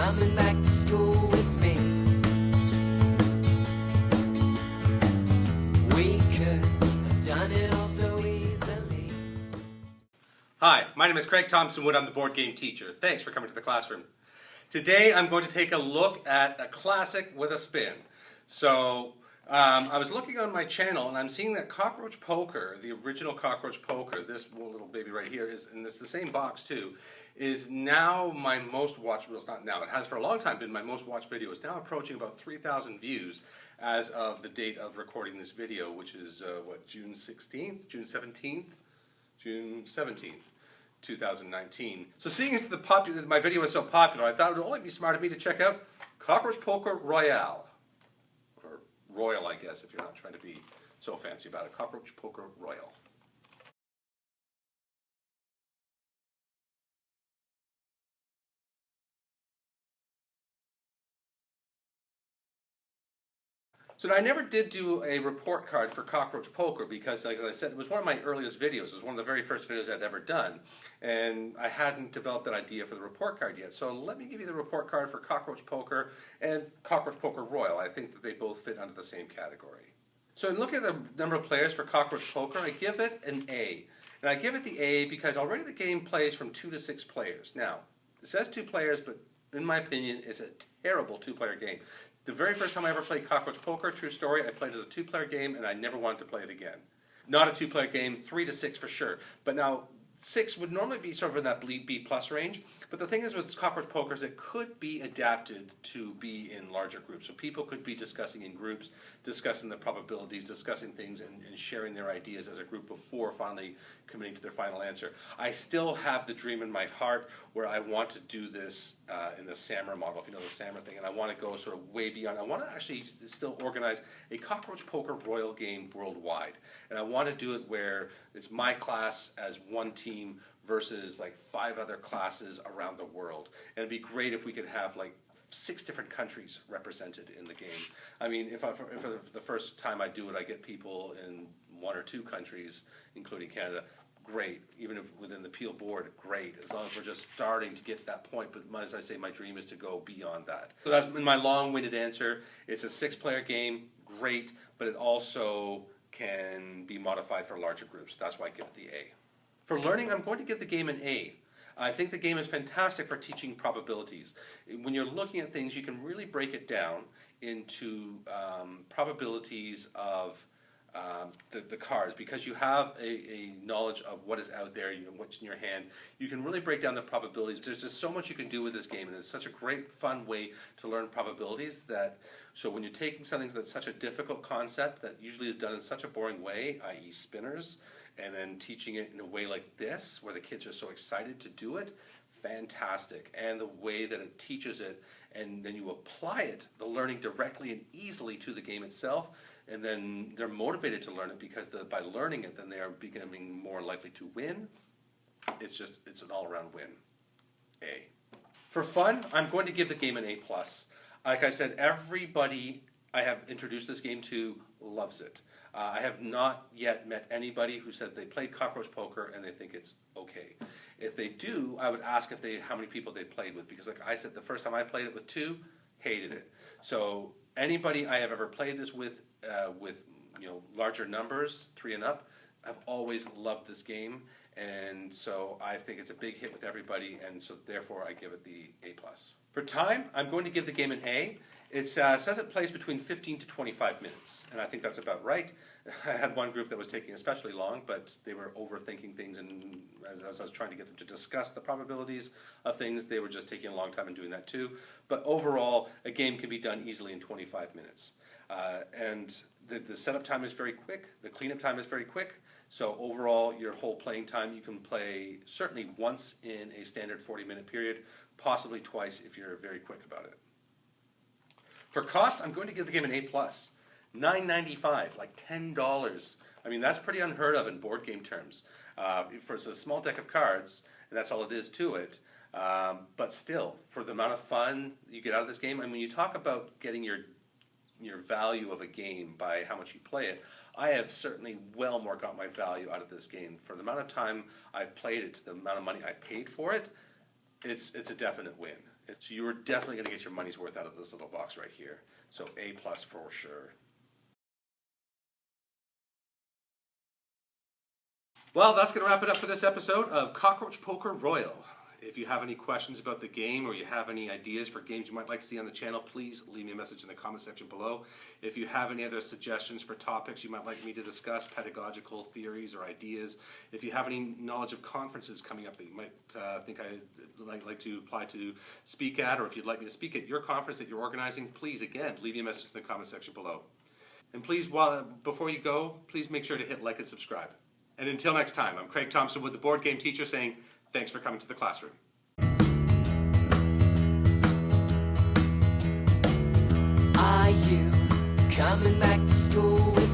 coming back to school with me. We could have done it all so easily. Hi, my name is Craig Thompson Wood. I'm the board game teacher. Thanks for coming to the classroom. Today I'm going to take a look at a classic with a spin. So I was looking on my channel and I'm seeing that Cockroach Poker, the original Cockroach Poker, this little baby right here, and it's the same box too, is now my most watched, well it's not now, it has for a long time been my most watched video. It's now approaching about 3,000 views as of the date of recording this video, which is June 16th, June 17th? June 17th. 2019. So seeing as my video was so popular, I thought it would only be smart of me to check out Cockroach Poker Royal. Or Royal, I guess, if you're not trying to be so fancy about it. Cockroach Poker Royal. So I never did do a report card for Cockroach Poker because, like I said, it was one of my earliest videos. It was one of the very first videos I'd ever done. And I hadn't developed that idea for the report card yet. So let me give you the report card for Cockroach Poker and Cockroach Poker Royal. I think that they both fit under the same category. So in looking at the number of players for Cockroach Poker, I give it an A. And I give it the A because already the game plays from 2 to 6 players. Now, it says 2 players, but in my opinion, it's a terrible 2-player game. The very first time I ever played Cockroach Poker, true story, I played it as a 2-player game and I never wanted to play it again. Not a 2-player game, 3 to 6 for sure. But now, 6 would normally be sort of in that B+ range. But the thing is with Cockroach Poker is it could be adapted to be in larger groups. So people could be discussing in groups, discussing the probabilities, discussing things and sharing their ideas as a group before finally committing to their final answer. I still have the dream in my heart where I want to do this in the SAMR model, if you know the SAMR thing, and I want to go sort of way beyond. I want to actually still organize a Cockroach Poker Royal game worldwide. And I want to do it where it's my class as one team versus like 5 other classes around the world. And it'd be great if we could have like 6 different countries represented in the game. I mean, if for the first time I do it, I get people in 1 or 2 countries, including Canada, great. Even if within the Peel board, great. As long as we're just starting to get to that point. But as I say, my dream is to go beyond that. So that's been my long-winded answer. It's a 6-player game, great, but it also can be modified for larger groups. That's why I give it the A. For learning, I'm going to give the game an A. I think the game is fantastic for teaching probabilities. When you're looking at things, you can really break it down into probabilities of the cards. Because you have a knowledge of what is out there, what's in your hand, you can really break down the probabilities. There's just so much you can do with this game, and it's such a great, fun way to learn probabilities that, so when you're taking something that's such a difficult concept that usually is done in such a boring way, i.e. spinners, and then teaching it in a way like this, where the kids are so excited to do it, fantastic. And the way that it teaches it, and then you apply it, the learning directly and easily to the game itself, and then they're motivated to learn it because by learning it, then they are becoming more likely to win. It's an all-around win. A. For fun, I'm going to give the game an A+. Like I said, everybody I have introduced this game to loves it. I have not yet met anybody who said they played Cockroach Poker and they think it's okay. If they do, I would ask how many people they played with, because like I said, the first time I played it with 2, hated it. So anybody I have ever played this with larger numbers, 3 and up, I've always loved this game, and so I think it's a big hit with everybody, and so therefore I give it the A+. For time, I'm going to give the game an A. It says it plays between 15 to 25 minutes, and I think that's about right. I had one group that was taking especially long, but they were overthinking things, and as I was trying to get them to discuss the probabilities of things, they were just taking a long time and doing that too. But overall, a game can be done easily in 25 minutes. And the setup time is very quick, the cleanup time is very quick, so overall your whole playing time you can play certainly once in a standard 40-minute period, possibly twice if you're very quick about it. For cost, I'm going to give the game an A+. $9.95, like $10. I mean, that's pretty unheard of in board game terms. For a small deck of cards, and that's all it is to it, but still, for the amount of fun you get out of this game, I mean, you talk about getting your value of a game by how much you play it. I have certainly well more got my value out of this game. For the amount of time I've played it, the amount of money I paid for it, it's a definite win. So you are definitely going to get your money's worth out of this little box right here. So A+ for sure. Well, that's going to wrap it up for this episode of Cockroach Poker Royal. If you have any questions about the game or you have any ideas for games you might like to see on the channel, please leave me a message in the comment section below. If you have any other suggestions for topics you might like me to discuss, pedagogical theories or ideas, if you have any knowledge of conferences coming up that you might think I'd like to apply to speak at, or if you'd like me to speak at your conference that you're organizing, please, again, leave me a message in the comment section below. And please, before you go, please make sure to hit like and subscribe. And until next time, I'm Craig Thompson with the Board Game Teacher saying, thanks for coming to the classroom. Are you coming back to school with